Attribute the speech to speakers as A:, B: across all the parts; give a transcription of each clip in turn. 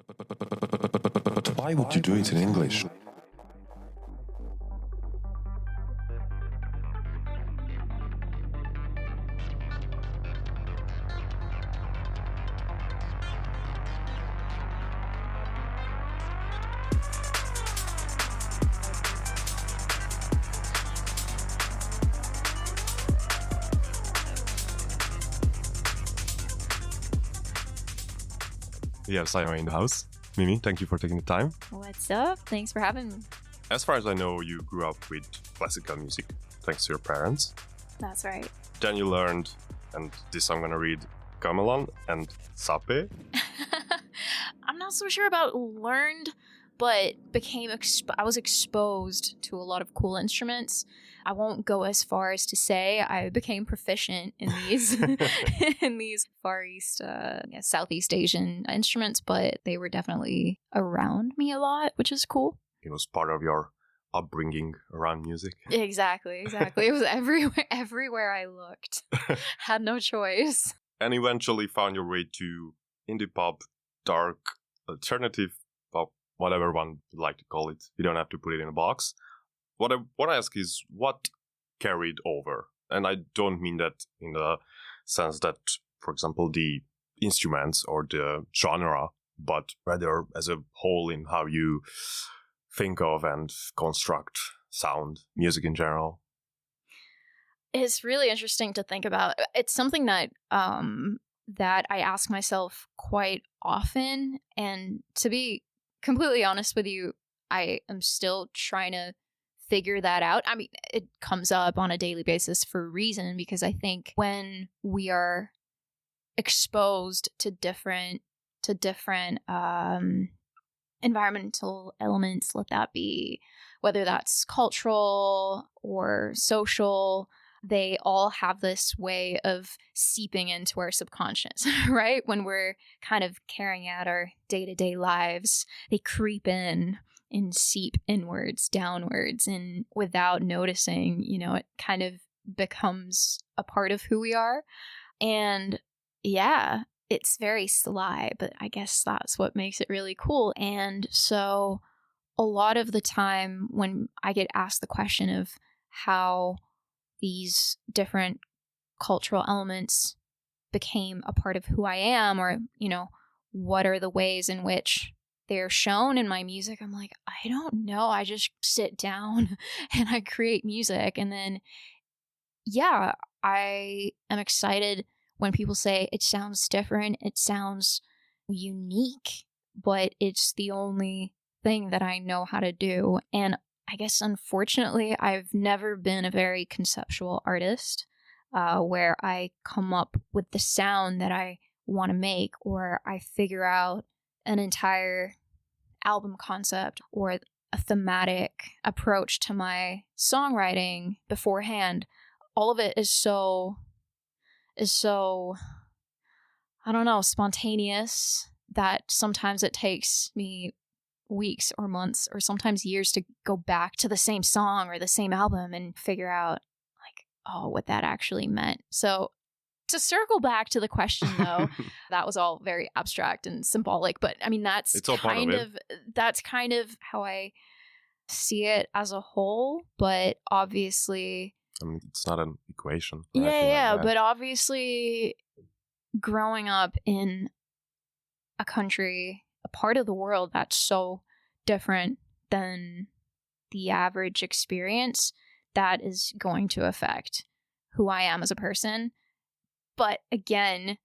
A: But why would you do it in English?
B: Yeah, Simon in the house. Mimi, thank you for taking the time.
C: What's up? Thanks for having me.
B: As far as I know, you grew up with classical music, thanks to your parents.
C: That's right.
B: Then you learned, and this I'm gonna read, gamelan and sape.
C: I'm not so sure about learned, but I was exposed to a lot of cool instruments. I won't go as far as to say I became proficient in these in these Far East, Southeast Asian instruments, but they were definitely around me a lot, which is cool.
B: It was part of your upbringing around music.
C: Exactly. It was everywhere I looked. Had no choice.
B: And eventually found your way to indie pop, dark, alternative pop, whatever one would like to call it. You don't have to put it in a box. What I want to ask is what carried over? And I don't mean that in the sense that, for example, the instruments or the genre, but rather as a whole in how you think of and construct sound, music in general.
C: It's really interesting to think about. It's something that that I ask myself quite often. And to be completely honest with you, I am still trying to figure that out. I mean, it comes up on a daily basis for a reason, because I think when we are exposed to different environmental elements, let that be whether that's cultural or social, they all have this way of seeping into our subconscious, right? When we're kind of carrying out our day-to-day lives, they creep in and seep inwards, downwards, and without noticing, it kind of becomes a part of who we are. And yeah, it's very sly, but I guess that's what makes it really cool. And so a lot of the time when I get asked the question of how these different cultural elements became a part of who I am, or, what are the ways in which they're shown in my music, I'm like, I don't know. I just sit down and I create music. And then, yeah, I am excited when people say it sounds different, it sounds unique, but it's the only thing that I know how to do. And I guess, unfortunately, I've never been a very conceptual artist where I come up with the sound that I want to make, or I figure out an entire album concept or a thematic approach to my songwriting beforehand. All of it is so, I don't know, spontaneous, that sometimes it takes me weeks or months or sometimes years to go back to the same song or the same album and figure out what that actually meant. So to circle back to the question, though, that was all very abstract and symbolic, but I mean, that's kind of how I see it as a whole. But obviously,
B: I mean, it's not an equation.
C: But obviously, growing up in a country, a part of the world that's so different than the average experience, that is going to affect who I am as a person. But again,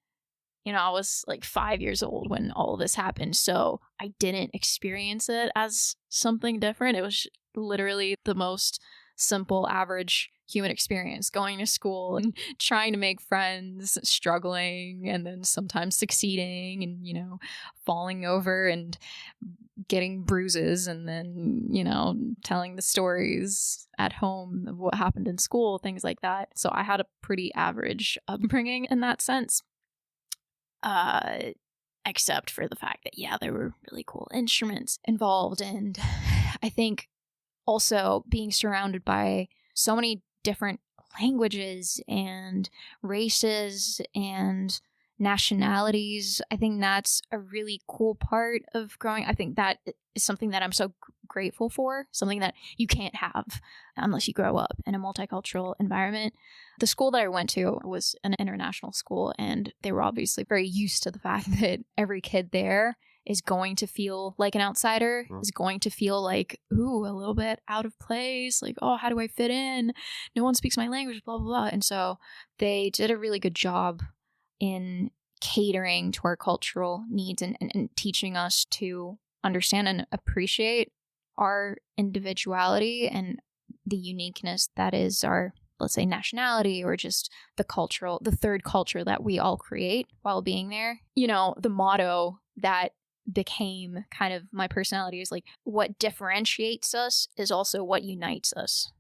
C: I was like 5 years old when all of this happened, so I didn't experience it as something different. It was literally the most simple, average human experience, going to school and trying to make friends, struggling, and then sometimes succeeding, and, falling over and getting bruises, and then, telling the stories at home of what happened in school, things like that. So I had a pretty average upbringing in that sense, except for the fact that, there were really cool instruments involved. And I think also being surrounded by so many different languages and races and nationalities. I think that's a really cool part of growing. I think that is something that I'm so grateful for, something that you can't have unless you grow up in a multicultural environment. The school that I went to was an international school, and they were obviously very used to the fact that every kid there is going to feel like an outsider, is going to feel like, ooh, a little bit out of place, like, oh, how do I fit in? No one speaks my language, blah, blah, blah. And so they did a really good job in catering to our cultural needs and teaching us to understand and appreciate our individuality and the uniqueness that is our, let's say, nationality, or just the third culture that we all create while being there. You know, the motto that became kind of my personality is like, what differentiates us is also what unites us.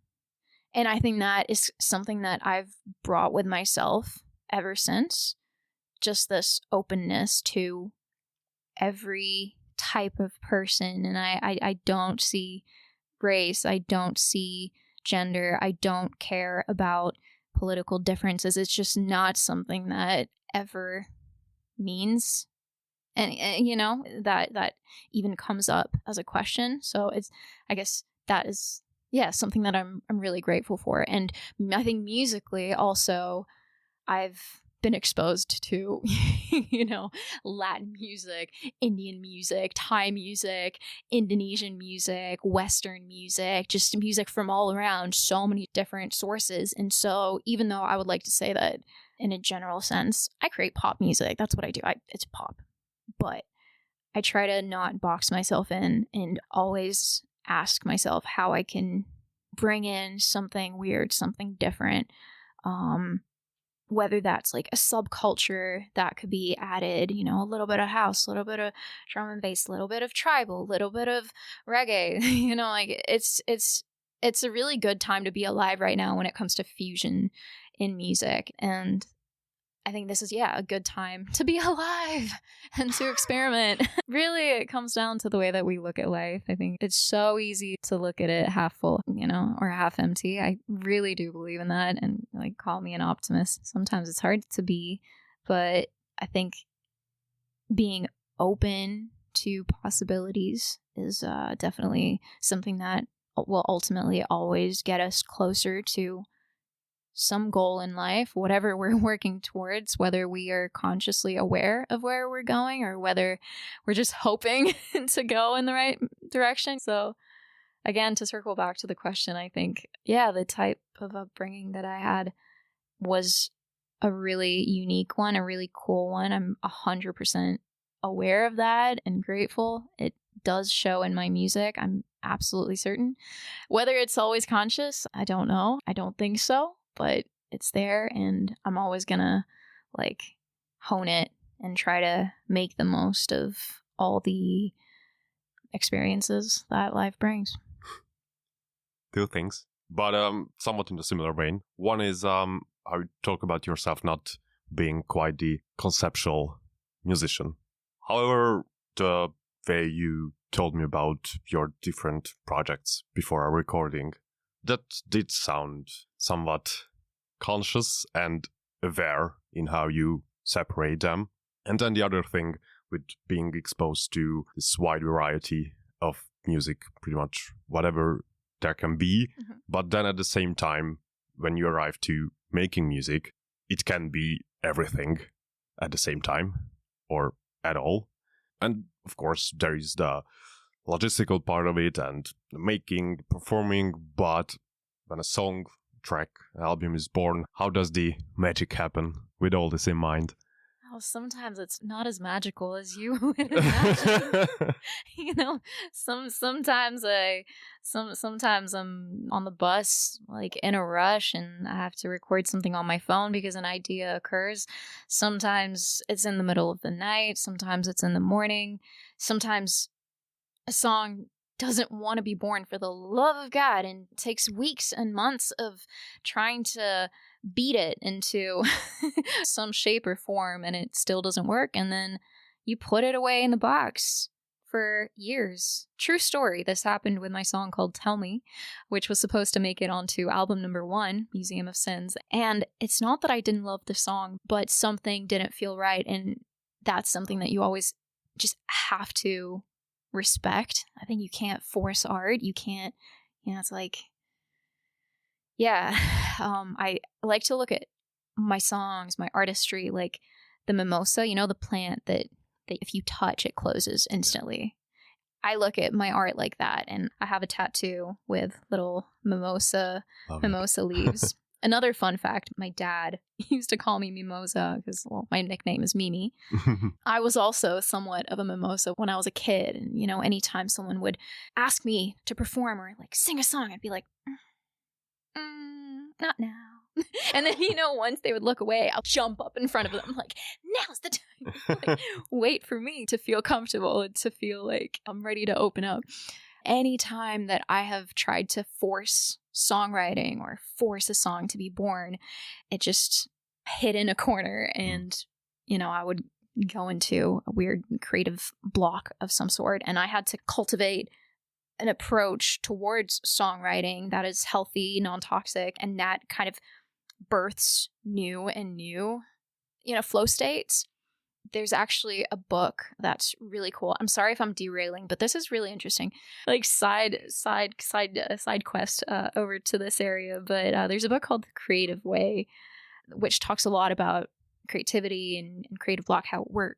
C: And I think that is something that I've brought with myself ever since. Just this openness to every type of person. And I don't see race. I don't see gender. I don't care about political differences. It's just not something that ever means. And you know, that even comes up as a question. So I guess that is, something that I'm really grateful for. And I think musically also, I've been exposed to, you know, Latin music, Indian music, Thai music, Indonesian music, Western music, just music from all around, so many different sources. And so even though I would like to say that in a general sense, I create pop music, that's what I do. It's pop. But I try to not box myself in and always ask myself how I can bring in something weird, something different. Whether that's like a subculture that could be added, you know, a little bit of house, a little bit of drum and bass, a little bit of tribal, a little bit of reggae, you know, like it's a really good time to be alive right now when it comes to fusion in music. And I think this is, a good time to be alive and to experiment. Really, it comes down to the way that we look at life. I think it's so easy to look at it half full, you know, or half empty. I really do believe in that, and like, call me an optimist. Sometimes it's hard to be, but I think being open to possibilities is definitely something that will ultimately always get us closer to some goal in life, whatever we're working towards, whether we are consciously aware of where we're going or whether we're just hoping to go in the right direction. So again, to circle back to the question, I think, the type of upbringing that I had was a really unique one, a really cool one. I'm 100% aware of that and grateful. It does show in my music. I'm absolutely certain. Whether it's always conscious, I don't know. I don't think so. But it's there, and I'm always gonna like hone it and try to make the most of all the experiences that life brings.
B: Two things, but somewhat in a similar vein. One is how you talk about yourself not being quite the conceptual musician. However, the way you told me about your different projects before our recording, that did sound somewhat conscious and aware in how you separate them. And then the other thing with being exposed to this wide variety of music, pretty much whatever there can be. Mm-hmm. But then at the same time, when you arrive to making music, it can be everything at the same time or at all. And of course, there is the logistical part of it and the making, performing, but when a song, track, album is born, how does the magic happen with all this in mind?
C: Oh, sometimes it's not as magical as you would imagine. You know, sometimes I'm on the bus, like in a rush, and I have to record something on my phone because an idea occurs. Sometimes it's in the middle of the night. Sometimes it's in the morning. Sometimes a song doesn't want to be born for the love of God and takes weeks and months of trying to beat it into some shape or form, and it still doesn't work. And then you put it away in the box for years. True story. This happened with my song called Tell Me, which was supposed to make it onto album number 1, Museum of Sins. And it's not that I didn't love the song, but something didn't feel right. And that's something that you always just have to respect. I think you can't force art. You can't, it's like, yeah. I like to look at my songs, my artistry, like the mimosa, the plant that if you touch, it closes instantly. I look at my art like that, and I have a tattoo with little mimosa leaves. Another fun fact, my dad used to call me Mimosa because, my nickname is Mimi. I was also somewhat of a mimosa when I was a kid. And, anytime someone would ask me to perform or like sing a song, I'd be like, not now. And then, once they would look away, I'll jump up in front of them like, now's the time. Like, wait for me to feel comfortable and to feel like I'm ready to open up. Anytime that I have tried to force songwriting or force a song to be born, it just hid in a corner and, I would go into a weird creative block of some sort. And I had to cultivate an approach towards songwriting that is healthy, non-toxic, and that kind of births new flow states. There's actually a book that's really cool. I'm sorry if I'm derailing, but this is really interesting. Like side quest over to this area. But there's a book called The Creative Way, which talks a lot about creativity and creative block, how we're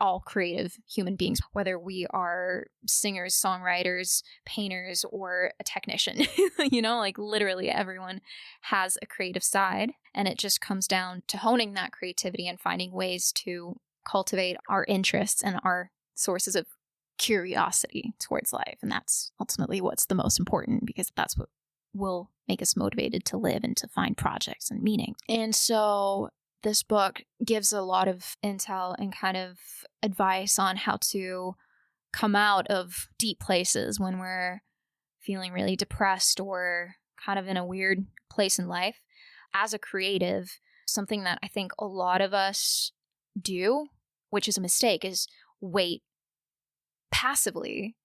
C: all creative human beings, whether we are singers, songwriters, painters, or a technician. Like literally everyone has a creative side, and it just comes down to honing that creativity and finding ways to cultivate our interests and our sources of curiosity towards life. And that's ultimately what's the most important, because that's what will make us motivated to live and to find projects and meaning. And so this book gives a lot of intel and kind of advice on how to come out of deep places when we're feeling really depressed or kind of in a weird place in life. As a creative, something that I think a lot of us do, which is a mistake, is wait passively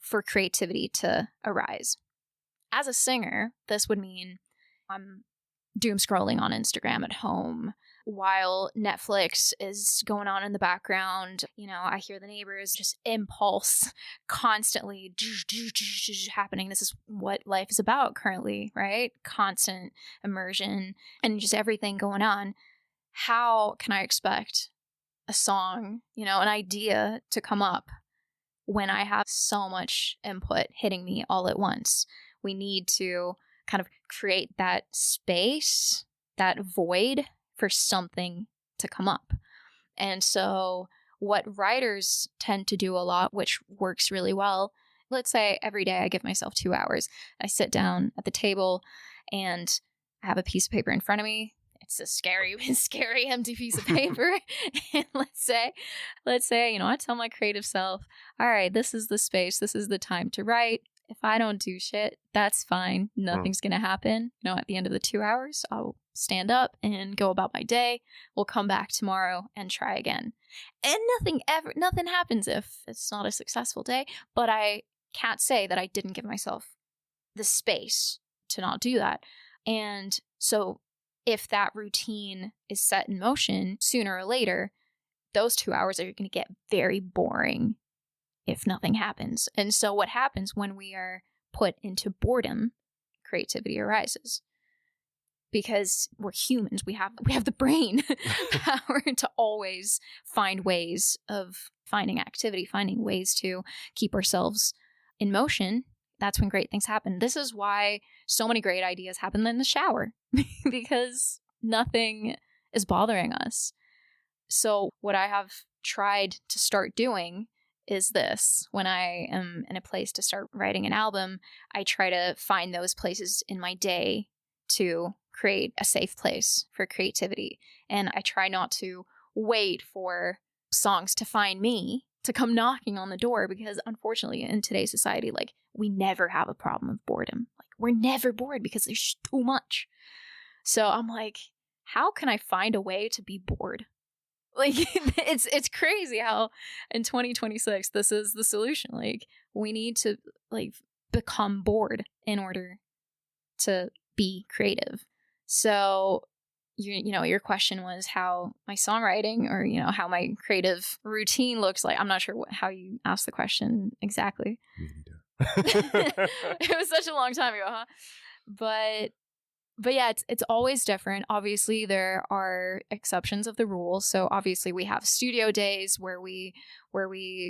C: for creativity to arise. As a singer, this would mean I'm doom scrolling on Instagram at home while Netflix is going on in the background. I hear the neighbors, just impulse constantly happening. This is what life is about currently, right? Constant immersion and just everything going on. How can I expect a song, an idea to come up when I have so much input hitting me all at once? We need to kind of create that space, that void for something to come up. And so what writers tend to do a lot, which works really well, let's say every day I give myself 2 hours. I sit down at the table and I have a piece of paper in front of me. It's a scary empty piece of paper. And let's say, I tell my creative self, all right, this is the space. This is the time to write. If I don't do shit, that's fine. Nothing's going to happen. At the end of the 2 hours, I'll stand up and go about my day. We'll come back tomorrow and try again. And nothing happens if it's not a successful day. But I can't say that I didn't give myself the space to not do that. And so if that routine is set in motion, sooner or later, those 2 hours are going to get very boring if nothing happens. And so what happens when we are put into boredom, creativity arises. Because we're humans, we have the brain power to always find ways of finding activity, finding ways to keep ourselves in motion. That's when great things happen. This is why so many great ideas happen in the shower, because nothing is bothering us. So what I have tried to start doing is this. When I am in a place to start writing an album, I try to find those places in my day to create a safe place for creativity. And I try not to wait for songs to find me, to come knocking on the door, because unfortunately in today's society, like, we never have a problem of boredom. Like, we're never bored because there's too much. So I'm like, how can I find a way to be bored? Like, it's crazy how in 2026 this is the solution. Like, we need to like become bored in order to be creative. So your question was how my songwriting or how my creative routine looks like. I'm not sure how you asked the question exactly. It was such a long time ago, huh? But yeah, it's always different. Obviously, there are exceptions of the rule. So obviously, we have studio days where we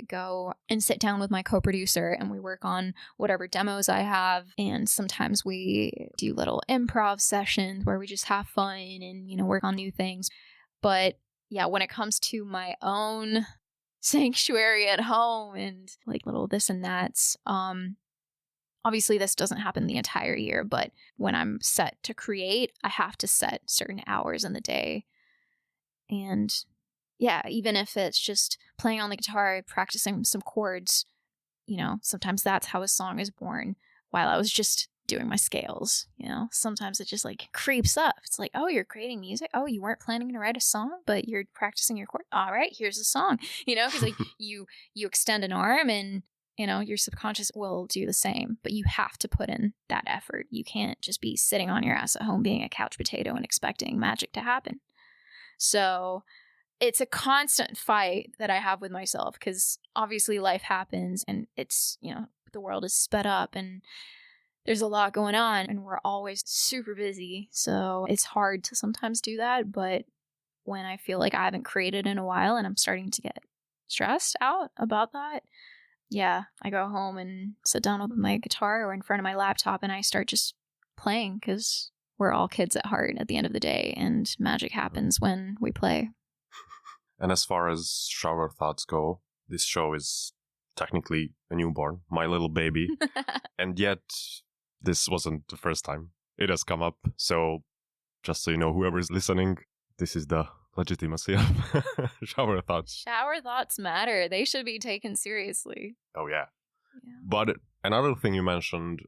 C: go and sit down with my co-producer and we work on whatever demos I have. And sometimes we do little improv sessions where we just have fun and work on new things. But yeah, when it comes to my own sanctuary at home and like little this and that's, obviously, this doesn't happen the entire year, but when I'm set to create, I have to set certain hours in the day. And yeah, even if it's just playing on the guitar, practicing some chords, sometimes that's how a song is born while I was just doing my scales. Sometimes it just like creeps up. It's like, oh, you're creating music. Oh, you weren't planning to write a song, but you're practicing your chord. All right, here's a song, because like you extend an arm and your subconscious will do the same, but you have to put in that effort. You can't just be sitting on your ass at home being a couch potato and expecting magic to happen. So it's a constant fight that I have with myself because obviously life happens and it's, the world is sped up and there's a lot going on and we're always super busy. So it's hard to sometimes do that. But when I feel like I haven't created in a while and I'm starting to get stressed out about that, yeah, I go home and sit down with my guitar or in front of my laptop and I start just playing because we're all kids at heart at the end of the day and magic happens when we play.
B: And as far as shower thoughts go, this show is technically a newborn, my little baby. And yet, this wasn't the first time it has come up. So just so you know, whoever is listening, this is the legitimacy of shower thoughts.
C: Shower thoughts matter. They should be taken seriously.
B: Oh, yeah. But another thing you mentioned,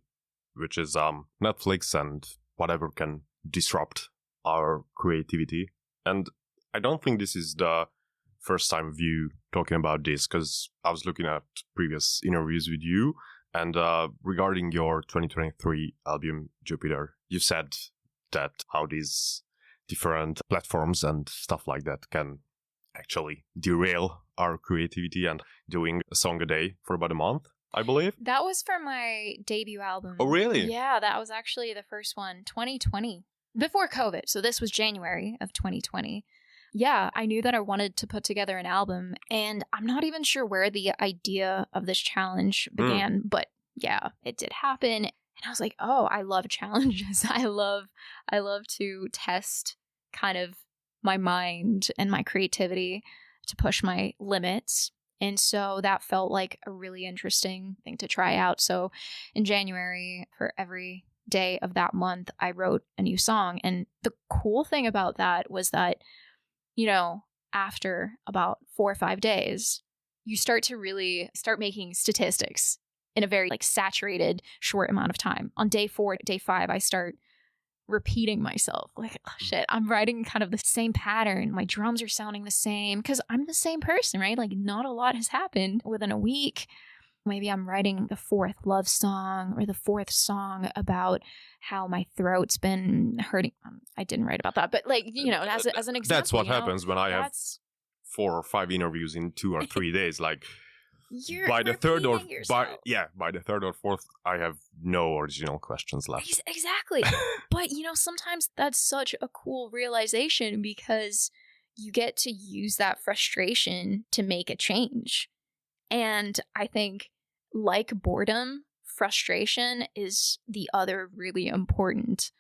B: which is Netflix and whatever can disrupt our creativity. And I don't think this is the first time of you talking about this, because I was looking at previous interviews with you, and regarding your 2023 album, Jupiter, you said that how these different platforms and stuff like that can actually derail our creativity, and doing a song a day for about a month, I believe.
C: That was for my debut album.
B: Oh, really?
C: Yeah, that was actually the first one, 2020, before COVID. So this was January of 2020. Yeah, I knew that I wanted to put together an album, and I'm not even sure where the idea of this challenge began, but yeah, it did happen. And I was like, oh, I love challenges. I love to test kind of my mind and my creativity to push my limits. And so that felt like a really interesting thing to try out. So in January, for every day of that month, I wrote a new song. And the cool thing about that was that, after about 4 or 5 days, you start making statistics in a very saturated short amount of time. On day 4, day 5, I start repeating myself. Like, oh shit, I'm writing kind of the same pattern. My drums are sounding the same because I'm the same person, right? Like, not a lot has happened within a week. Maybe I'm writing the 4th love song or the 4th song about how my throat's been hurting. I didn't write about that, but as an example.
B: That's what happens when I have 4 or 5 interviews in 2 or 3 days. Like, by the third or 4th, I have no original questions left.
C: Exactly. But sometimes that's such a cool realization because you get to use that frustration to make a change. And I think, like boredom, frustration is the other really important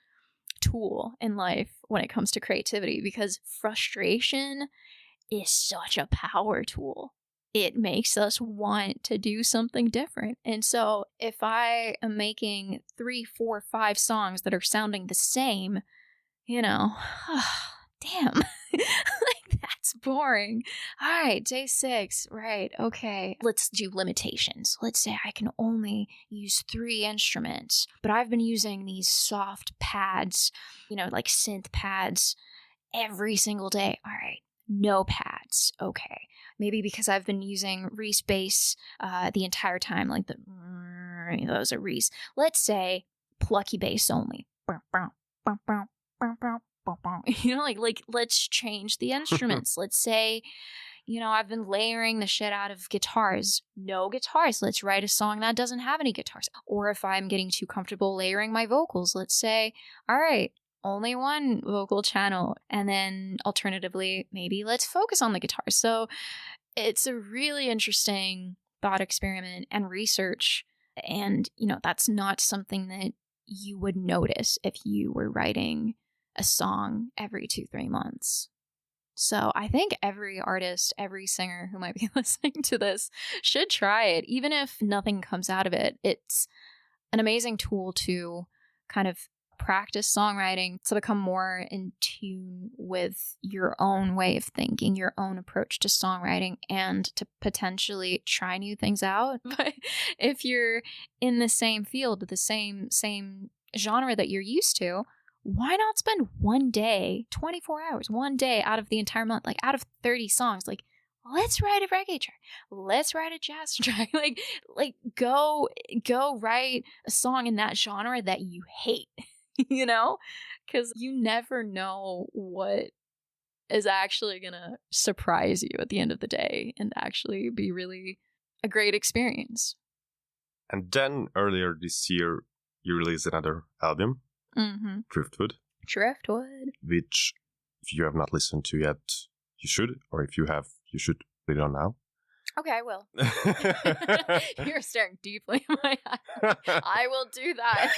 C: tool in life when it comes to creativity, because frustration is such a power tool. It makes us want to do something different. And so if I am making 3, 4, 5 songs that are sounding the same, damn, that's boring. All right, day 6, right, okay. Let's do limitations. Let's say I can only use 3 instruments, but I've been using these soft pads, like synth pads every single day. All right. no pads. Okay. Maybe because I've been using Reese bass the entire time, like those are Reese. Let's say plucky bass only. Like let's change the instruments. Let's say, I've been layering the shit out of guitars. No guitars. Let's write a song that doesn't have any guitars. Or if I'm getting too comfortable layering my vocals, let's say, all right, only one vocal channel. And then alternatively, maybe let's focus on the guitar. So it's a really interesting thought experiment and research. And, that's not something that you would notice if you were writing a song every 2-3 months. So I think every artist, every singer who might be listening to this should try it. Even if nothing comes out of it, it's an amazing tool to kind of practice songwriting, to become more in tune with your own way of thinking, your own approach to songwriting, and to potentially try new things out. But if you're in the same field, the same genre that you're used to, why not spend one day, 24 hours, one day out of the entire month, like out of 30 songs, like let's write a reggae track, let's write a jazz track, like go write a song in that genre that you hate, because you never know what is actually gonna surprise you at the end of the day and actually be really a great experience.
B: And then earlier this year, you released another album.
C: Mm-hmm.
B: Driftwood, which if you have not listened to yet, you should, or if you have, you should put it on now.
C: Okay, I will. You're staring deeply in my eye. I will do that.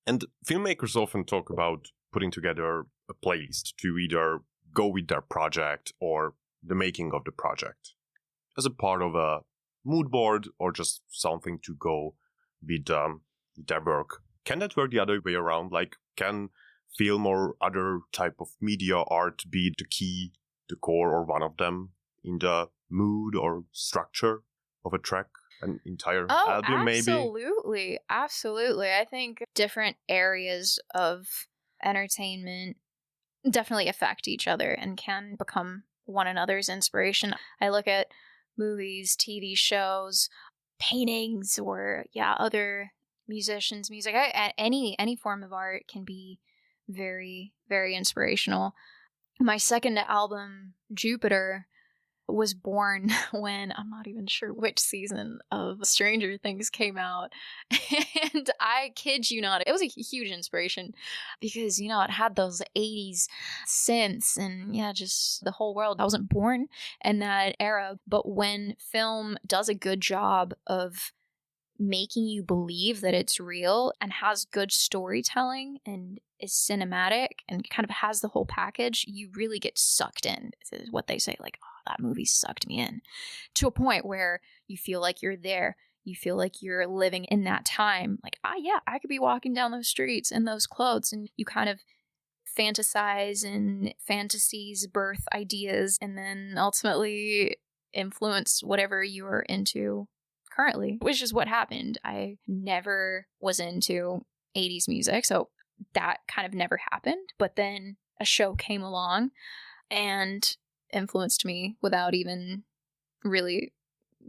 B: And filmmakers often talk about putting together a playlist to either go with their project or the making of the project as a part of a mood board or just something to go with their work. Can that work the other way around? Like, can film or other type of media art be the key, the core, or one of them in the mood or structure of a track, an entire album, maybe?
C: Absolutely. I think different areas of entertainment definitely affect each other and can become one another's inspiration. I look at movies, TV shows, paintings, or other musicians, music, any form of art can be very, very inspirational. My second album, Jupiter, was born when I'm not even sure which season of Stranger Things came out. And I kid you not, it was a huge inspiration because, it had those 80s synths and just the whole world. I wasn't born in that era, but when film does a good job of making you believe that it's real and has good storytelling and is cinematic and kind of has the whole package, you really get sucked in, is what they say. Like, oh, that movie sucked me in, to a point where you feel like you're there. You feel like you're living in that time. Like, I could be walking down those streets in those clothes. And you kind of fantasize, and fantasies birth ideas and then ultimately influence whatever you're into currently, which is what happened. I never was into 80s music, so that kind of never happened. But then a show came along and influenced me without even really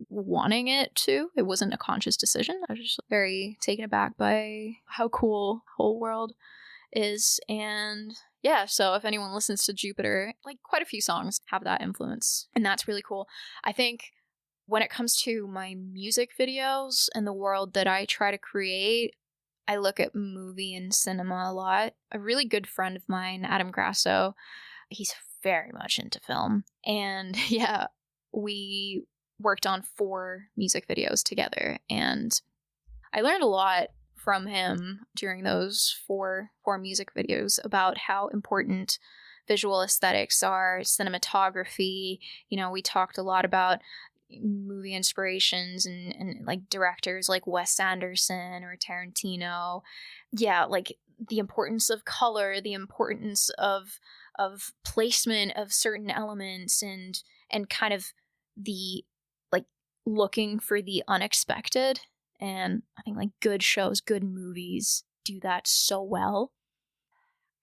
C: wanting it to. It wasn't a conscious decision. I was just very taken aback by how cool the whole world is. And so if anyone listens to Jupiter, like, quite a few songs have that influence, and that's really cool. I think when it comes to my music videos and the world that I try to create, I look at movie and cinema a lot. A really good friend of mine, Adam Grasso, he's very much into film. And we worked on 4 music videos together. And I learned a lot from him during those 4 music videos about how important visual aesthetics are, cinematography. We talked a lot about movie inspirations and like directors like Wes Anderson or Tarantino. Like the importance of color, the importance of placement of certain elements, and kind of the like looking for the unexpected. And I think like good shows, good movies do that so well.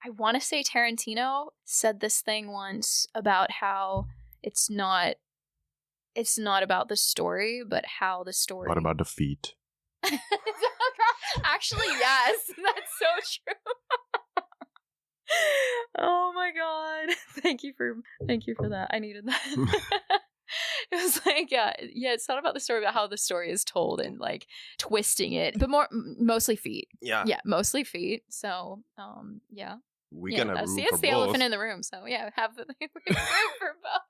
C: I want to say Tarantino said this thing once about how it's not about the story, but how the story.
B: What about the feet?
C: Actually, yes, that's so true. Oh my god! Thank you for that. I needed that. It was like, yeah, it's not about the story, but how the story is told and like twisting it, but mostly feet.
B: Yeah,
C: mostly feet. So, yeah.
B: We can have room
C: see,
B: for
C: it's the
B: both.
C: elephant in the room. So yeah, have room for both.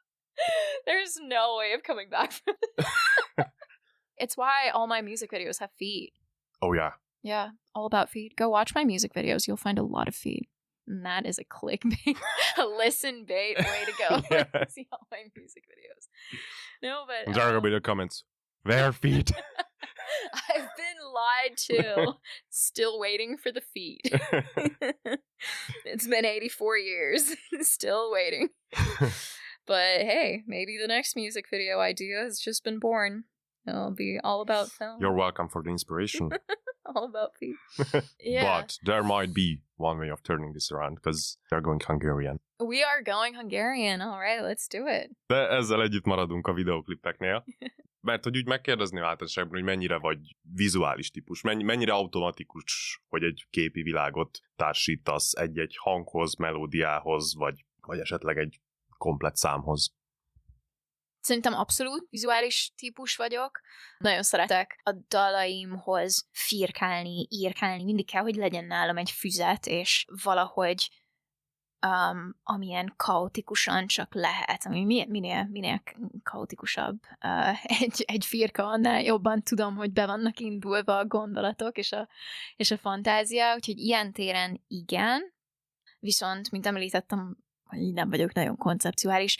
C: There's no way of coming back from this. It's why all my music videos have feet.
B: Oh yeah.
C: Yeah, all about feet. Go watch my music videos. You'll find a lot of feet. And that is a clickbait, a listen bait way to go.
B: Yeah.
C: See all my music videos. No, but
B: There will be the comments. Their feet.
C: I've been lied to. Still waiting for the feet. It's been 84 years. Still waiting. But hey, maybe the next music video idea has just been born. It'll be all about film.
B: You're welcome for the inspiration.
C: All about feet. Yeah.
B: But there might be one way of turning this around, because they're going Hungarian.
C: We are going Hungarian. All right, let's do it.
B: De ezzel együtt maradunk a videóklipeknél. Mert hogy úgy megkérdezném általánosságban, hogy mennyire vagy vizuális típus, mennyire automatikus, hogy egy képi világot társítasz egy-egy hanghoz, melódiához, vagy esetleg egy komplett számhoz.
C: Szerintem abszolút vizuális típus vagyok. Nagyon szeretek a dalaimhoz firkálni, írkálni. Mindig kell, hogy legyen nálam egy füzet, és valahogy amilyen kaotikusan csak lehet, ami minél kaotikusabb egy firka, annál jobban tudom, hogy be vannak indulva a gondolatok és a fantázia, úgyhogy ilyen téren igen. Viszont, mint említettem, hogy nem vagyok nagyon konceptuális,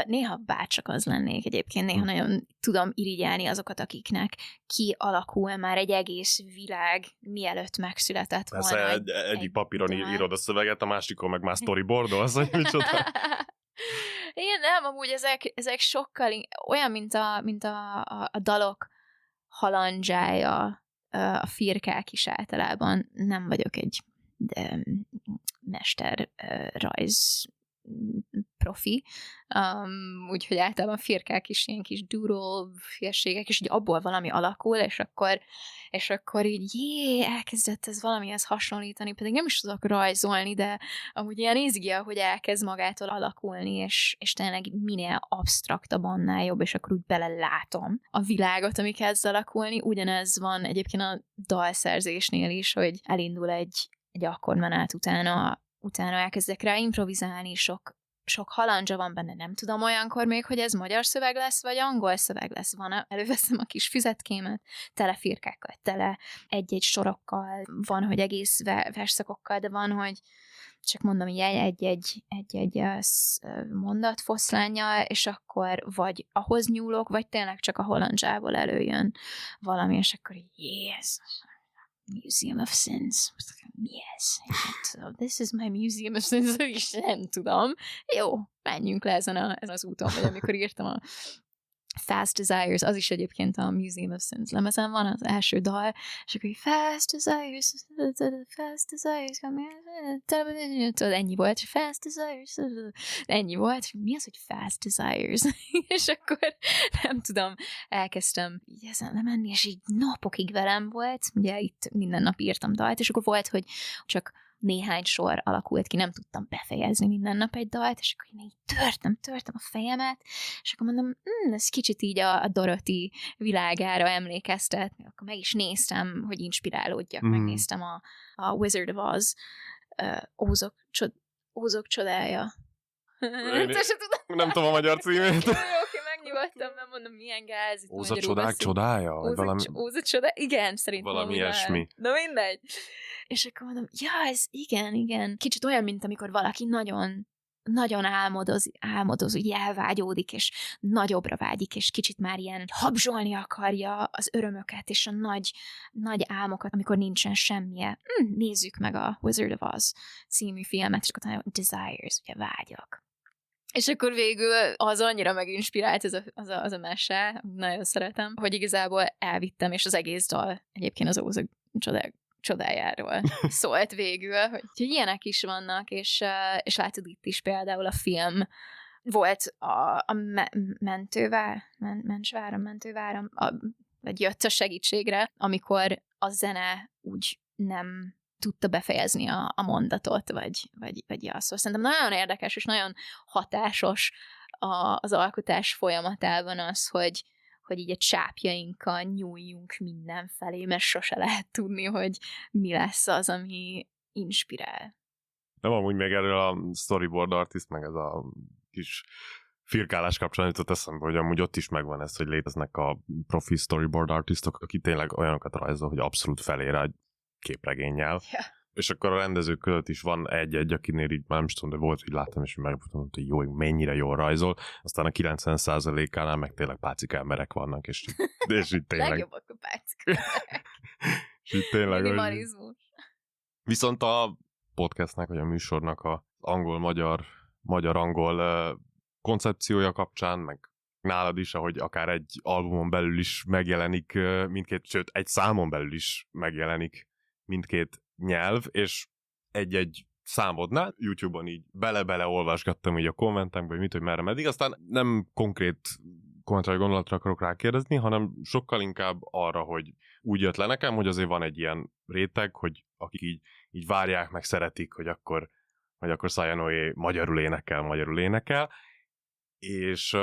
C: néha bárcsak az lennék egyébként, néha nagyon tudom irigyelni azokat, akiknek kialakul már egy egész világ, mielőtt megszületett volna.
B: Persze egyik papíron írod a szöveget, a másikon meg már storyboardolsz, hogy micsoda.
C: Igen, nem, amúgy ezek sokkal olyan, mint a dalok halandzsája, a firkák is általában. Nem vagyok egy mesterrajz profi, úgyhogy általában firkák is ilyen kis doodle férségek, és így abból valami alakul, és akkor így elkezdett ez valamihez hasonlítani, pedig nem is tudok rajzolni, de amúgy ilyen izgi, hogy elkezd magától alakulni, és tényleg minél absztraktabb, annál jobb, és akkor úgy belelátom a világot, ami kezd alakulni. Ugyanez van egyébként a dalszerzésnél is, hogy elindul egy akkordmenát, utána elkezdek rá improvizálni, sok halandzsa van benne, nem tudom olyankor még, hogy ez magyar szöveg lesz, vagy angol szöveg lesz. Előveszem a kis füzetkémet, tele firkákkal, tele egy-egy sorokkal, van, hogy egész versszakokkal, de van, hogy csak mondom, egy-egy mondat foszlánnyal, és akkor vagy ahhoz nyúlok, vagy tényleg csak a halandzsából előjön valami, és akkor yes, Museum of Sins. Yes. This is my Museum of Sins. És nem tudom. Jó, menjünk le ezen az úton, vagy amikor írtam a Fast Desires, az is egyébként a Museum of Sins lemezen van, az első dal, és akkor Fast Desires, tudod, ennyi volt, Fast Desires, ennyi volt, mi az, hogy Fast Desires? És akkor nem tudom, elkezdtem így ezen lemenni, és így napokig velem volt, ugye itt minden nap írtam dalt, és akkor volt, hogy csak néhány sor alakult ki, nem tudtam befejezni minden nap egy dalt, és akkor én így törtem a fejemet, és akkor mondom, ez kicsit így a Dorothy világára emlékeztet, akkor meg is néztem, hogy inspirálódjak, megnéztem a Wizard of Oz, Ózok csodája.
B: Nem tudom a magyar címét.
C: Oké, megnyugodtam, nem mondom, milyen gáz.
B: Óza csodák csodája?
C: Óza csodák? Igen, szerintem.
B: Valami ilyesmi.
C: Na mindegy. És akkor mondom, ja, ez igen. Kicsit olyan, mint amikor valaki nagyon álmodoz, úgy elvágyódik, és nagyobbra vágyik, és kicsit már ilyen habzsolni akarja az örömöket, és a nagy álmokat, amikor nincsen semmije. Nézzük meg a Wizard of Oz című filmet, és akkor Desires, ugye vágyak. És akkor végül az annyira meginspirált az a mese, nagyon szeretem, hogy igazából elvittem, és az egész dal egyébként az Ózok csodájáról szólt végül, hogy ilyenek is vannak, és látod itt is például a film volt a mentőváram, vagy jött a segítségre, amikor a zene úgy nem tudta befejezni a mondatot, vagy azt. Szóval szerintem nagyon érdekes, és nagyon hatásos az alkotás folyamatában az, hogy így a csápjainkkal nyúljunk mindenfelé, mert sose lehet tudni, hogy mi lesz az, ami inspirál.
B: Nem, amúgy még erről a storyboard artist, meg ez a kis firkálás kapcsán jutott eszembe, hogy amúgy ott is megvan ez, hogy léteznek a profi storyboard artistok, akik tényleg olyanokat rajzol, hogy abszolút felér a képregénnyel.
C: Yeah.
B: És akkor a rendezők között is van egy-egy, akinél így már nem is tudom, de volt, hogy láttam, és megmondtam, hogy jó, mennyire jól rajzol, aztán a 90%-ánál meg tényleg pácika emberek vannak, és így tényleg...
C: Legjobbak a pácika emberek.
B: És így tényleg...
C: Minimalizmus.
B: Viszont a podcastnek, vagy a műsornak a magyar-angol koncepciója kapcsán, meg nálad is, ahogy akár egy albumon belül is megjelenik mindkét, sőt, egy számon belül is megjelenik mindkét nyelv, és egy-egy számodnál YouTube-on így bele-bele olvasgattam így a kommentekbe, hogy merre meddig, aztán nem konkrét kommentre gondolatra akarok rákérdezni, hanem sokkal inkább arra, hogy úgy jött le nekem, hogy azért van egy ilyen réteg, hogy akik így várják, meg szeretik, hogy akkor Sayanoé magyarul énekel, és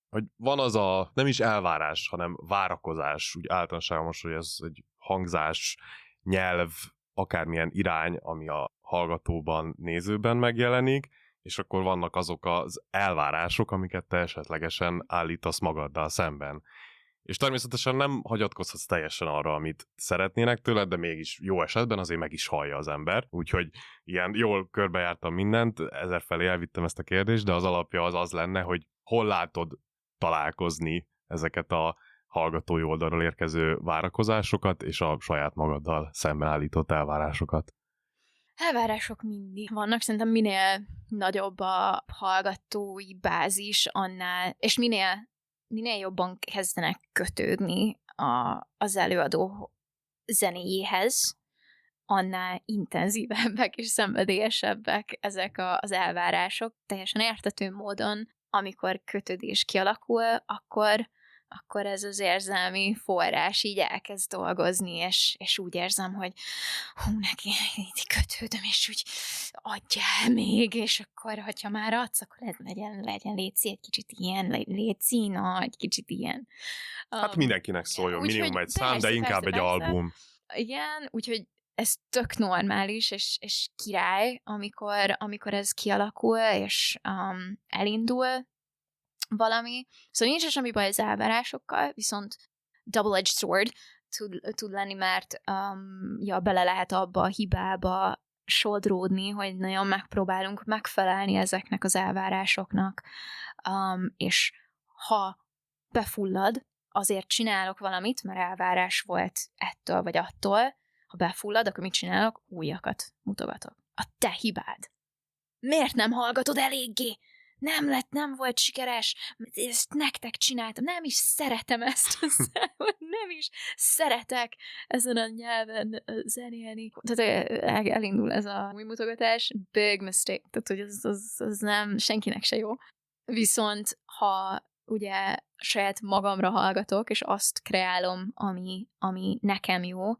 B: hogy van az a nem is elvárás, hanem várakozás, úgy általánosan most, hogy ez egy hangzás, nyelv, akármilyen irány, ami a hallgatóban, nézőben megjelenik, és akkor vannak azok az elvárások, amiket te esetlegesen állítasz magaddal szemben. És természetesen nem hagyatkozhatsz teljesen arra, amit szeretnének tőled, de mégis jó esetben azért meg is hallja az ember. Úgyhogy ilyen jól körbejártam mindent, ezerfelé elvittem ezt a kérdést, de az alapja az lenne, hogy hol látod találkozni ezeket a hallgatói oldalról érkező várakozásokat, és a saját magaddal szemben állított elvárásokat.
C: Elvárások mindig vannak, szerintem minél nagyobb a hallgatói bázis, annál, és minél jobban kezdenek kötődni az előadó zenéjéhez, annál intenzívebbek és szenvedélyesebbek ezek az elvárások. Teljesen érthető módon, amikor kötődés kialakul, akkor ez az érzelmi forrás így elkezd dolgozni, és úgy érzem, hogy neki így kötődöm, és úgy adjál még, és akkor, hogyha már adsz, akkor legyen léci egy kicsit ilyen, léci nagy, kicsit ilyen.
B: Hát mindenkinek szóljon, minimum egy szám, de inkább egy album.
C: Igen, úgyhogy ez tök normális, és király, amikor ez kialakul, és elindul valami. Szóval nincs semmi baj az elvárásokkal, viszont double-edged sword tud lenni, mert bele lehet abba a hibába sodródni, hogy nagyon megpróbálunk megfelelni ezeknek az elvárásoknak, és ha befullad, azért csinálok valamit, mert elvárás volt ettől vagy attól, ha befullad, akkor mit csinálok? Újakat mutogatok. A te hibád. Miért nem hallgatod eléggé? Nem volt sikeres, ezt nektek csináltam, nem is szeretem ezt a számot, nem is szeretek ezen a nyelven zenélni. Tehát elindul ez a új mutogatás, big mistake, tehát hogy az nem, senkinek se jó. Viszont ha ugye saját magamra hallgatok, és azt kreálom, ami nekem jó,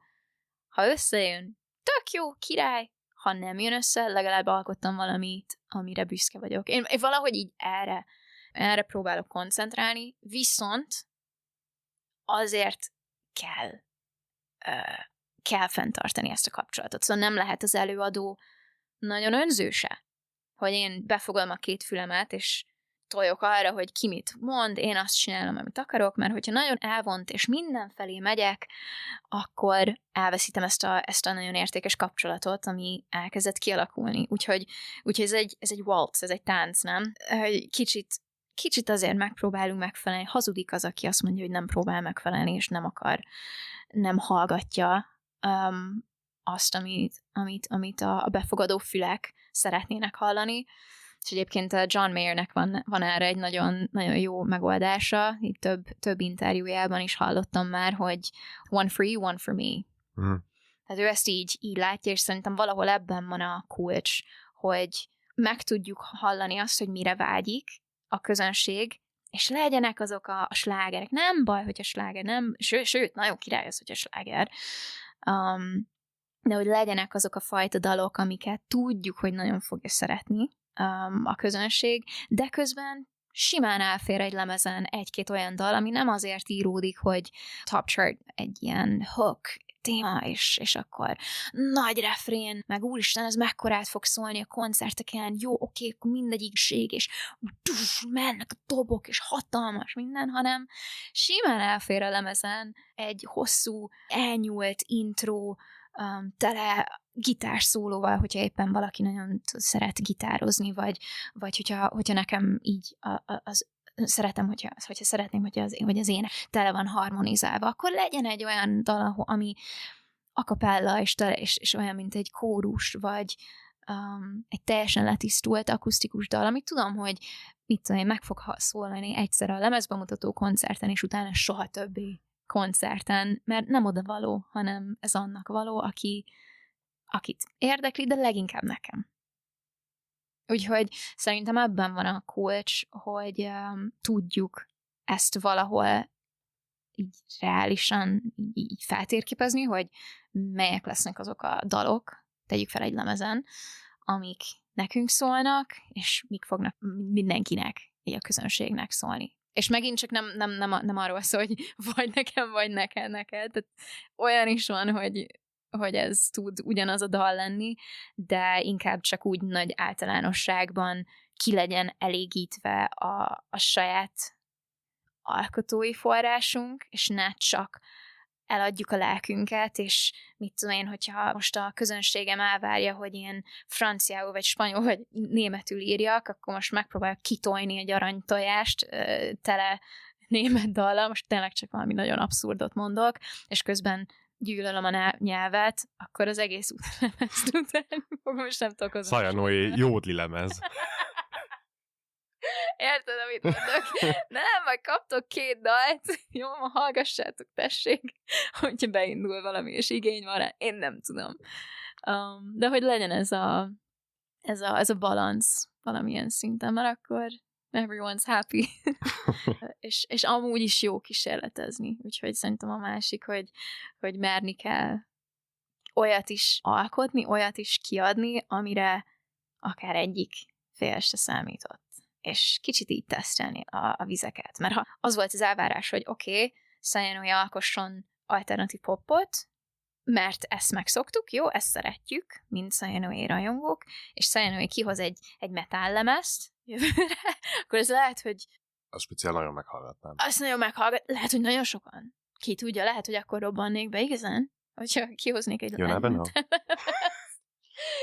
C: ha összejön, tök jó, király, ha nem jön össze, legalább alkottam valamit, amire büszke vagyok. Én valahogy így erre próbálok koncentrálni, viszont azért kell fenntartani ezt a kapcsolatot. Szóval nem lehet az előadó nagyon önzőse, hogy én befogom a két fülemet, és toljok arra, hogy ki mit mond, én azt csinálom, amit akarok, mert hogyha nagyon elvont, és mindenfelé megyek, akkor elveszítem ezt a nagyon értékes kapcsolatot, ami elkezdett kialakulni. Úgyhogy ez egy waltz, ez egy tánc, nem? Kicsit azért megpróbálunk megfelelni. Hazudik az, aki azt mondja, hogy nem próbál megfelelni, és nem hallgatja azt, amit a befogadó fülek szeretnének hallani. És egyébként a John Mayernek van erre egy nagyon, nagyon jó megoldása. Itt több interjújában is hallottam már, hogy one for you, one for me. Tehát ő ezt így látja, és szerintem valahol ebben van a kulcs, hogy meg tudjuk hallani azt, hogy mire vágyik a közönség, és legyenek azok a slágerek. Nem baj, hogy a sláger nem, sőt, nagyon király az, hogy a sláger. De hogy legyenek azok a fajta dalok, amiket tudjuk, hogy nagyon fogja szeretni a közönség, de közben simán elfér egy lemezen egy-két olyan dal, ami nem azért íródik, hogy top chart egy ilyen hook téma, és akkor nagy refrén, meg úristen, ez mekkorát fog szólni a koncerteken, jó, oké, akkor mindegyikség, és mennek a dobok, és hatalmas minden, hanem simán elfér a lemezen egy hosszú, elnyúlt intro, tele gitárszólóval, hogyha éppen valaki nagyon szeret gitározni, vagy hogyha nekem így szeretem, hogyha szeretném, hogy az ének tele van harmonizálva, akkor legyen egy olyan dal, ami a cappella és olyan, mint egy kórus, vagy egy teljesen letisztult akusztikus dal, amit tudom, hogy mit tudom én, meg fog szólni egyszer a lemezbemutató koncerten, és utána soha többé koncerten, mert nem oda való, hanem ez annak való, akit érdekli, de leginkább nekem. Úgyhogy szerintem ebben van a kulcs, hogy tudjuk ezt valahol így reálisan így feltérképezni, hogy melyek lesznek azok a dalok, tegyük fel egy lemezen, amik nekünk szólnak, és mik fognak mindenkinek, így a közönségnek szólni. És megint csak nem arról szól, hogy vagy nekem, vagy neked. Tehát olyan is van, hogy ez tud ugyanaz a dal lenni, de inkább csak úgy nagy általánosságban ki legyen elégítve a saját alkotói forrásunk, és ne csak eladjuk a lelkünket, és mit tudom én, hogyha most a közönségem elvárja, hogy én franciául, vagy spanyol, vagy németül írjak, akkor most megpróbálok kitolni egy aranytojást tele német dallal, most tényleg csak valami nagyon abszurdot mondok, és közben gyűlölöm a nyelvet, akkor az egész lemezt után fogom, és nem tudok hozzá.
B: Szajanói jódli lemez.
C: Érted, amit mondok? Nem, majd kaptok 2 dalt, jó, ma hallgassátok, tessék, hogyha beindul valami, és igény van rá, én nem tudom. De hogy legyen ez a balansz valamilyen szinten, mert akkor everyone's happy. és amúgy is jó kísérletezni, úgyhogy szerintem a másik, hogy merni kell olyat is alkotni, olyat is kiadni, amire akár egyik fél se számított. És kicsit így tesztelni a vizeket. Mert ha az volt az elvárás, hogy oké, Szajanói alkosson alternatív popot, mert ezt megszoktuk, jó, ezt szeretjük, mint Szajanói rajongók, és Szajanói kihoz egy metállemezt jövőre, akkor ez lehet, hogy...
B: Azt speciál nagyon meghallgatnám.
C: Azt nagyon lehet, hogy nagyon sokan. Ki tudja, lehet, hogy akkor robbannék be, igazán? Hogyha kihoznék egy
B: lemezt.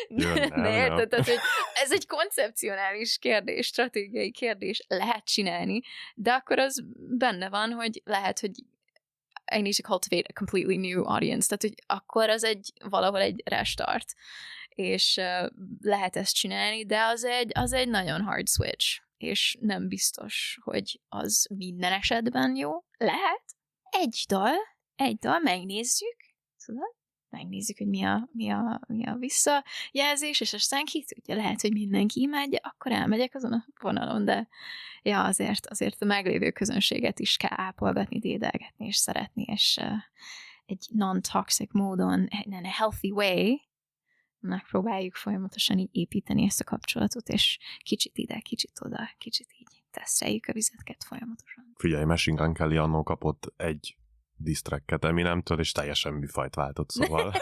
C: De érted, tehát, hogy ez egy koncepcionális kérdés, stratégiai kérdés, lehet csinálni, de akkor az benne van, hogy lehet, hogy I need to cultivate a completely new audience, tehát hogy akkor az valahol egy restart, és lehet ezt csinálni, de az egy nagyon hard switch, és nem biztos, hogy az minden esetben jó. Lehet. Egy dal, megnézzük, tudod? Megnézzük, hogy mi a visszajelzés, és aztán ki tudja, lehet, hogy mindenki imádja, akkor elmegyek azon a vonalon, de ja, azért a meglévő közönséget is kell ápolgatni, dédelgetni, és szeretni, és egy non-toxic módon, in a healthy way megpróbáljuk folyamatosan így építeni ezt a kapcsolatot, és kicsit ide, kicsit oda, kicsit így teszteljük a vizetket folyamatosan.
B: Figyelj, Machine Gun Kelly annó kapott egy disztrekket Eminemtől, és teljesen műfajt váltott, szóval.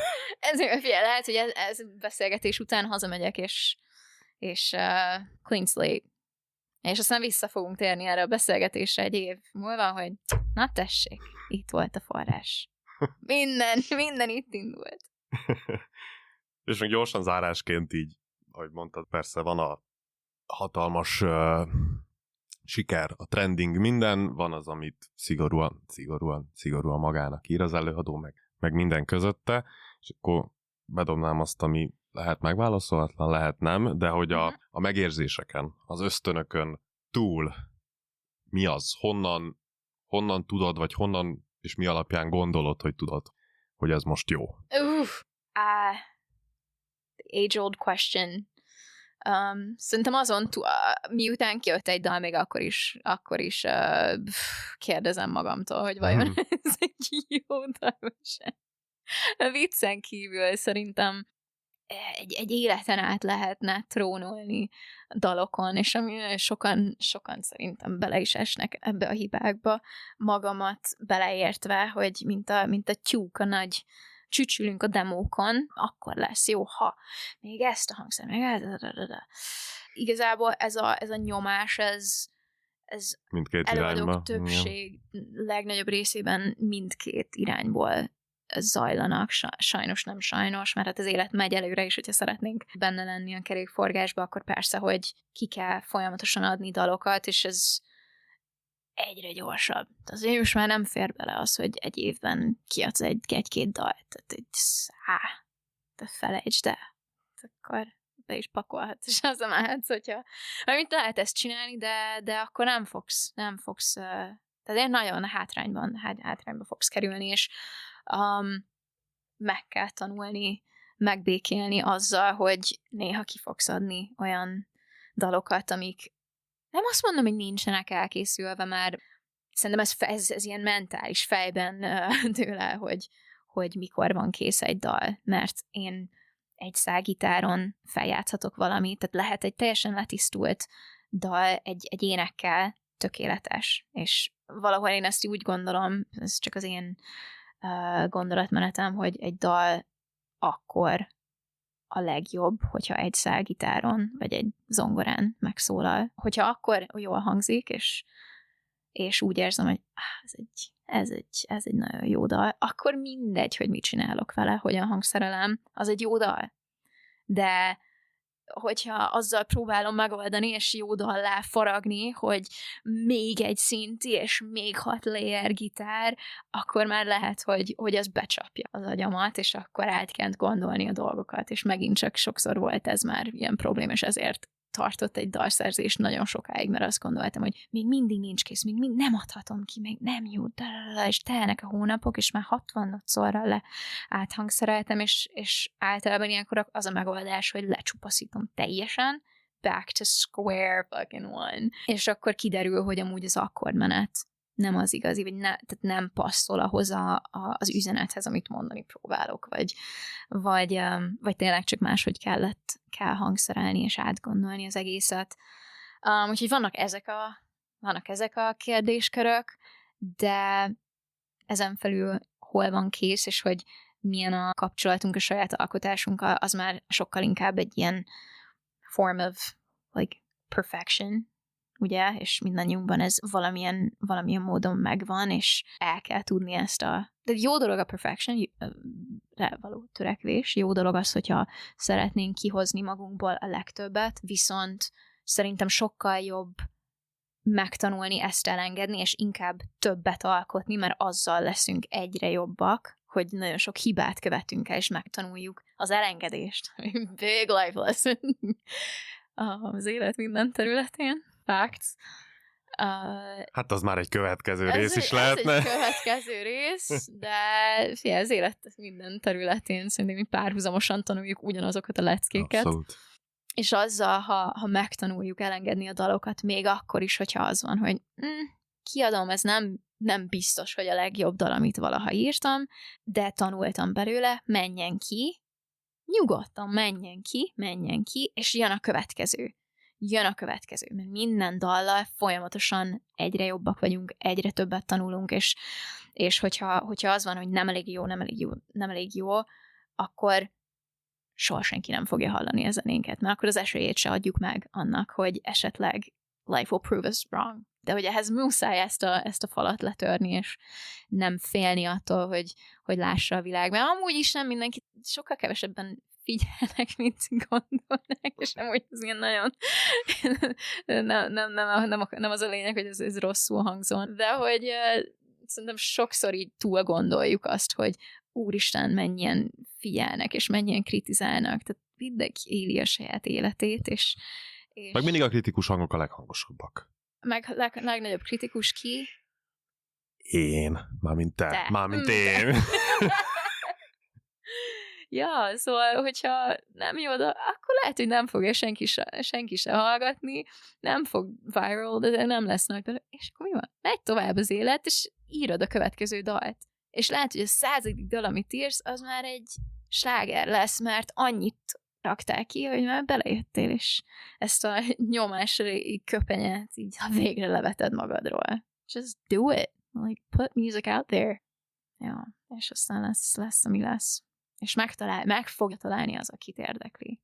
C: Figyelj, lehet, hogy ez beszélgetés után hazamegyek, és clean slate. És aztán vissza fogunk térni erre a beszélgetésre egy év múlva, hogy na tessék, itt volt a forrás. Minden itt indult.
B: És még gyorsan zárásként így, ahogy mondtad, persze van a hatalmas siker, a trending, minden, van az, amit szigorúan magának ír az előadó, meg minden közötte, és akkor bedobnám azt, ami lehet megválaszolatlan, lehet nem, de hogy a megérzéseken, az ösztönökön túl mi az? Honnan tudod, vagy honnan és mi alapján gondolod, hogy tudod, hogy ez most jó?
C: Age-old question. Szerintem azon, miután kijött egy dal, még akkor is kérdezem magamtól, hogy vajon ez egy jó dal, vagy sem. A viccen kívül szerintem egy életen át lehetne trónolni dalokon, és ami sokan szerintem bele is esnek ebbe a hibákba, magamat beleértve, hogy mint a tyúk a nagy csücsülünk a demókon, akkor lesz jó, ha még ezt a hangszer, meg igazából ez a nyomás, ez
B: mindkét
C: előadók
B: irányba.
C: többség legnagyobb részében mindkét irányból zajlanak, sajnos nem sajnos, mert hát az élet megy előre, és hogyha szeretnénk benne lenni a kerékforgásba, akkor persze, hogy ki kell folyamatosan adni dalokat, és ez egyre gyorsabb. Azért most már nem fér bele az, hogy egy évben kiadsz egy-két dalt. Tehát te felejtsd el. Akkor be is pakolhatsz, és hazamehetsz, hogyha... Amit lehet ezt csinálni, de akkor nem fogsz tehát én nagyon hátrányba fogsz kerülni, és meg kell tanulni, megbékélni azzal, hogy néha ki fogsz adni olyan dalokat, amik nem azt mondom, hogy nincsenek elkészülve, mert szerintem ez ilyen mentális fejben tőle, hogy mikor van kész egy dal, mert én egy szágitáron feljátszhatok valamit, tehát lehet egy teljesen letisztult dal egy énekkel tökéletes, és valahol én ezt úgy gondolom, ez csak az én gondolatmenetem, hogy egy dal akkor a legjobb, hogyha egy szálgitáron, vagy egy zongorán megszólal. Hogyha akkor jól hangzik, és úgy érzem, hogy ez egy nagyon jó dal, akkor mindegy, hogy mit csinálok vele, hogyan hangszerelem, az egy jó dal. De hogyha azzal próbálom megoldani, és jó dallá faragni, hogy még egy szinti, és még 6 layer gitár, akkor már lehet, hogy az becsapja az agyamat, és akkor át kell gondolni a dolgokat, és megint csak sokszor volt ez már ilyen probléma, és ezért tartott egy dalszerzés nagyon sokáig, mert azt gondoltam, hogy még mindig nincs kész, még nem adhatom ki, még nem jó, és telnek a hónapok, és már 60-szorral áthangszereltem, és általában ilyenkor az a megoldás, hogy lecsupaszítom teljesen, back to square fucking one. És akkor kiderül, hogy amúgy az akkordmenet nem az igazi, vagy tehát nem passzol ahhoz az üzenethez, amit mondani próbálok, vagy tényleg csak máshogy kell hangszerelni és átgondolni az egészet. Úgyhogy vannak ezek a kérdéskörök, de ezen felül hol van kész, és hogy milyen a kapcsolatunk a saját alkotásunkkal, az már sokkal inkább egy ilyen form of like perfection, ugye, és mindannyiunkban ez valamilyen módon megvan, és el kell tudni de jó dolog a perfection-re való törekvés, jó dolog az, hogyha szeretnénk kihozni magunkból a legtöbbet, viszont szerintem sokkal jobb megtanulni ezt elengedni, és inkább többet alkotni, mert azzal leszünk egyre jobbak, hogy nagyon sok hibát követünk el, és megtanuljuk az elengedést. Big life lesson. Az élet minden területén. Facts.
B: Hát az már egy következő rész is lehetne.
C: Ez egy következő rész, de az élet minden területén szerintem mi párhuzamosan tanuljuk ugyanazokat a leckéket.
B: Abszolút.
C: És azzal, ha megtanuljuk elengedni a dalokat, még akkor is, hogyha az van, hogy kiadom, ez nem biztos, hogy a legjobb dal, amit valaha írtam, de tanultam belőle, menjen ki, nyugodtan menjen ki, és jön a következő, mert minden dallal folyamatosan egyre jobbak vagyunk, egyre többet tanulunk, és hogyha az van, hogy nem elég jó, akkor soha senki nem fogja hallani a zenénket, mert akkor az esélyét se adjuk meg annak, hogy esetleg life will prove us wrong. De hogy ehhez muszáj ezt a falat letörni, és nem félni attól, hogy lássa a világ. Mert amúgy is nem mindenki, sokkal kevesebben figyelnek, mint gondolnak, és nem úgy az ilyen nagyon nem az a lényeg, hogy ez rosszul hangzon, de hogy szerintem sokszor így túl gondoljuk azt, hogy úristen, mennyien figyelnek, és mennyien kritizálnak, tehát mindenki éli a saját életét, és
B: meg mindig a kritikus hangok a leghangosabbak.
C: Meg legnagyobb kritikus ki?
B: Én. Mármint te. Mármint én.
C: Ja, szóval, hogyha nem jó, akkor lehet, hogy nem fogja senki se hallgatni, nem fog viral, de nem lesz nagy belőle. És akkor mi van? Megy tovább az élet, és írod a következő dalt. És lehet, hogy a 100. dal, amit írsz, az már egy sláger lesz, mert annyit raktál ki, hogy már belejöttél, és ezt a nyomásra köpenyet így végre leveted magadról. Just do it. Like, put music out there. Ja, és aztán lesz, ami lesz. És meg fogja találni az, akit érdekli.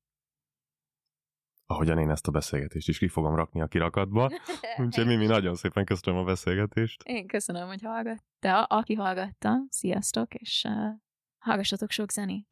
B: Ahogyan én ezt a beszélgetést is ki fogom rakni a kirakatba. Úgyhogy Mimi, nagyon szépen köszönöm a beszélgetést.
C: Én köszönöm, hogy hallgatta. Aki hallgatta, sziasztok, és hallgassatok sok zenét.